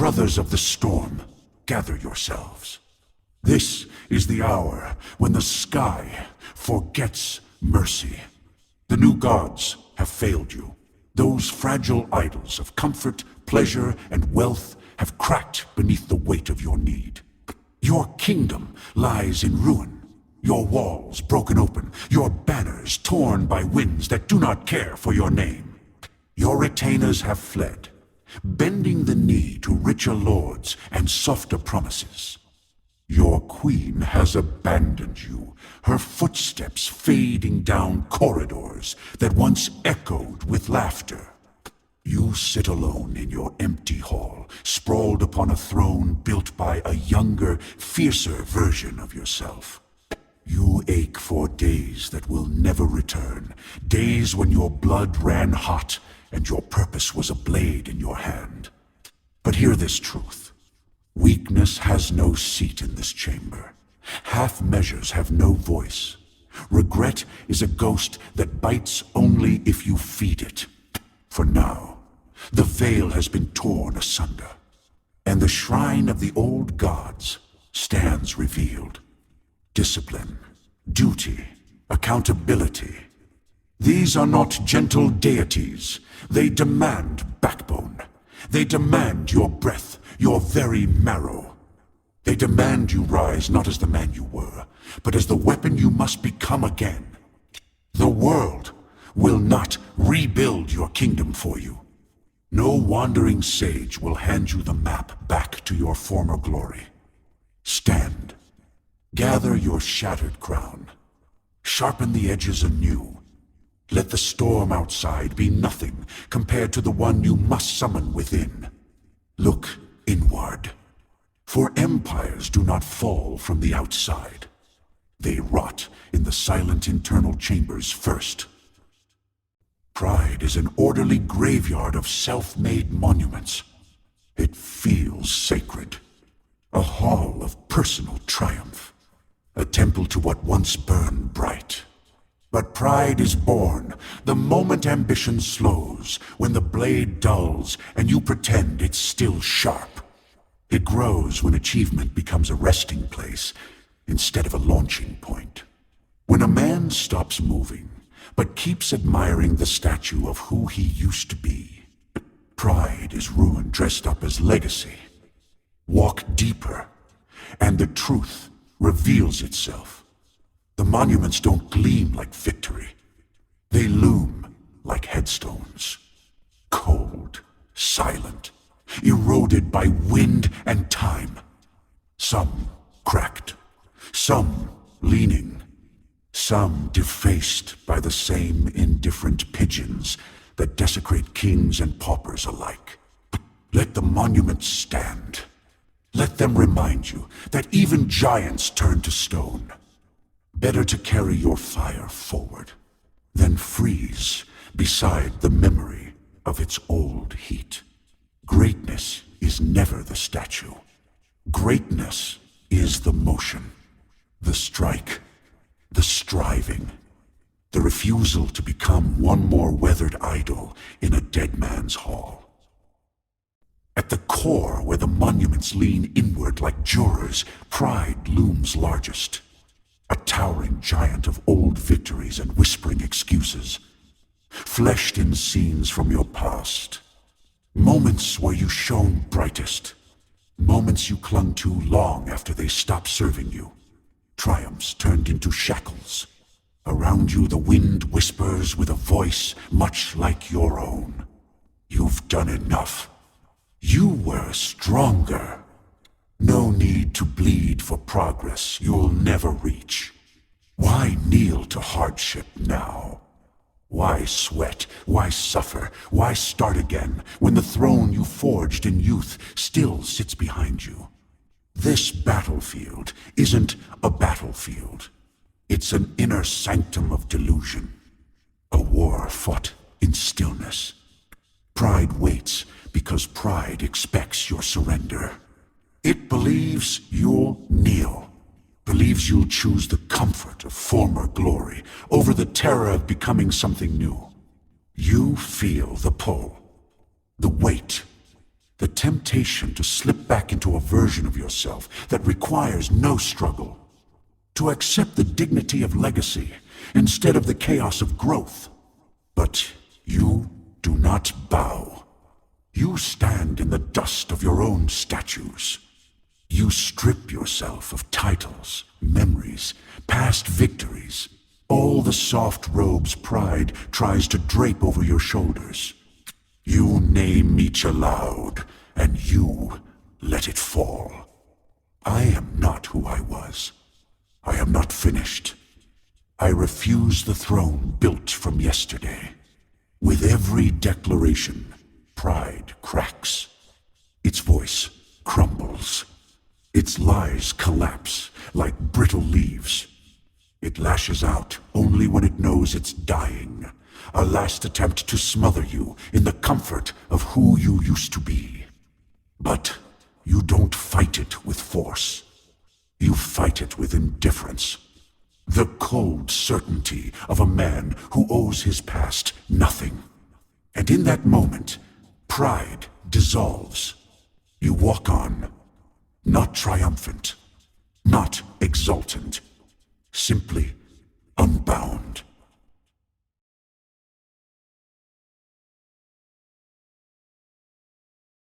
brothers of the storm, gather yourselves. This is the hour when the sky forgets mercy. The new gods have failed you. Those fragile idols of comfort, pleasure, and wealth have cracked beneath the weight of your need. Your kingdom lies in ruin. Your walls broken open, your banners torn by winds that do not care for your name. Your retainers have fled, bending the knee to richer lords and softer promises. Your queen has abandoned you, her footsteps fading down corridors that once echoed with laughter. You sit alone in your empty hall, sprawled upon a throne built by a younger, fiercer version of yourself. You ache for days that will never return, days when your blood ran hot and your purpose was a blade in your hand. But hear this truth. Weakness has no seat in this chamber. Half measures have no voice. Regret is a ghost that bites only if you feed it. For now, the veil has been torn asunder, and the shrine of the old gods stands revealed. Discipline, duty, accountability. These are not gentle deities. They demand backbone. They demand your breath, your very marrow. They demand you rise not as the man you were, but as the weapon you must become again. The world will not rebuild your kingdom for you. No wandering sage will hand you the map back to your former glory. Stand. Gather your shattered crown. Sharpen the edges anew. Let the storm outside be nothing compared to the one you must summon within. Look inward. For empires do not fall from the outside. They rot in the silent internal chambers first. Pride is an orderly graveyard of self-made monuments. It feels sacred. A hall of personal triumph. A temple to what once burned bright. But pride is born the moment ambition slows, when the blade dulls and you pretend it's still sharp. It grows when achievement becomes a resting place instead of a launching point. When a man stops moving, but keeps admiring the statue of who he used to be, pride is ruin dressed up as legacy. Walk deeper, and the truth reveals itself. The monuments don't gleam like victory. They loom like headstones. Cold, silent, eroded by wind and time. Some cracked, some leaning, some defaced by the same indifferent pigeons that desecrate kings and paupers alike. Let the monuments stand. Let them remind you that even giants turn to stone. Better to carry your fire forward than freeze beside the memory of its old heat. Greatness is never the statue. Greatness is the motion, the strike, the striving, the refusal to become one more weathered idol in a dead man's hall. At the core, where the monuments lean inward like jurors, pride looms largest. A towering giant of old victories and whispering excuses. Fleshed in scenes from your past. Moments where you shone brightest. Moments you clung to long after they stopped serving you. Triumphs turned into shackles. Around you the wind whispers with a voice much like your own. You've done enough. You were stronger. No need to bleed for progress you'll never reach. Why kneel to hardship now? Why sweat? Why suffer? Why start again when the throne you forged in youth still sits behind you? This battlefield isn't a battlefield. It's an inner sanctum of delusion. A war fought in stillness. Pride waits because pride expects your surrender. It believes you'll kneel, believes you'll choose the comfort of former glory over the terror of becoming something new. You feel the pull, the weight, the temptation to slip back into a version of yourself that requires no struggle. To accept the dignity of legacy instead of the chaos of growth. But you do not bow. You stand in the dust of your own statues. You strip yourself of titles, memories, past victories, all the soft robes pride tries to drape over your shoulders. You name each aloud, and you let it fall. I am not who I was. I am not finished. I refuse the throne built from yesterday. With every declaration, pride cracks. Its voice crumbles. Its lies collapse like brittle leaves. It lashes out only when it knows it's dying. A last attempt to smother you in the comfort of who you used to be. But you don't fight it with force. You fight it with indifference. The cold certainty of a man who owes his past nothing. And in that moment, pride dissolves. You walk on, not triumphant, not exultant, simply